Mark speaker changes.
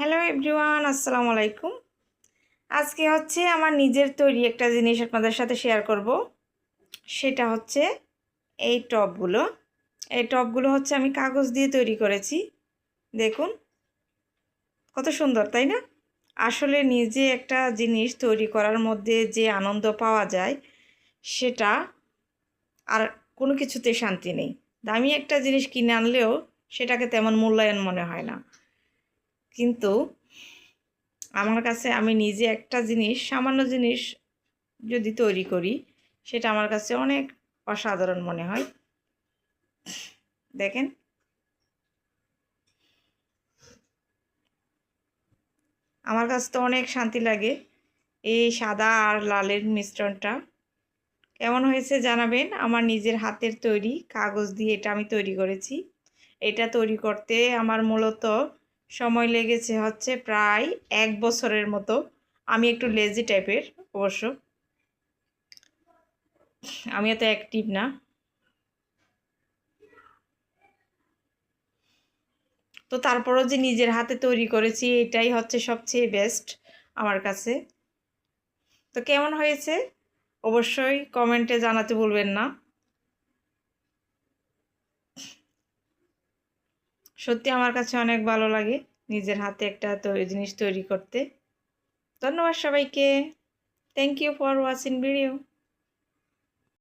Speaker 1: Hello everyone, আসসালামু আলাইকুম। আজকে হচ্ছে আমার নিজের তৈরি একটা জিনিস আপনাদের সাথে শেয়ার করব। সেটা হচ্ছে এই টবগুলো। এই টবগুলো হচ্ছে আমি কাগজ দিয়ে তৈরি করেছি। দেখুন কত সুন্দর, তাই না? আসলে নিজে একটা জিনিস তৈরি করার মধ্যে যে আনন্দ পাওয়া যায় সেটা আর কোনো কিছুতে শান্তি নেই। দামি একটা জিনিস কিনে আনলেও সেটাকে তেমন মূল্যায়ন মনে হয় না, কিন্তু আমার কাছে আমি নিজে একটা জিনিস, সামান্য জিনিস যদি তৈরি করি, সেটা আমার কাছে অনেক অসাধারণ মনে হয়। দেখেন, আমার কাছে তো অনেক শান্তি লাগে এই সাদা আর লালের মিশ্রণটা। কেমন হয়েছে জানাবেন। আমার নিজের হাতের তৈরি কাগজ দিয়ে এটা আমি তৈরি করেছি। এটা তৈরি করতে আমার মূলত সময় লেগেছে হচ্ছে প্রায় 1 বছরের মতো। আমি একটু লেজি টাইপের, অবশ্য আমি এত অ্যাক্টিভ না। তো তারপরও যে নিজের হাতে তৈরি করেছি, এটাই হচ্ছে সবচেয়ে বেস্ট আমার কাছে। তো কেমন হয়েছে অবশ্যই কমেন্টে জানাতে ভুলবেন না। সত্যি আমার কাছে অনেক ভালো লাগে নিজের হাতে একটা জিনিস তৈরি করতে। ধন্যবাদ সবাইকে। Thank you for watching video.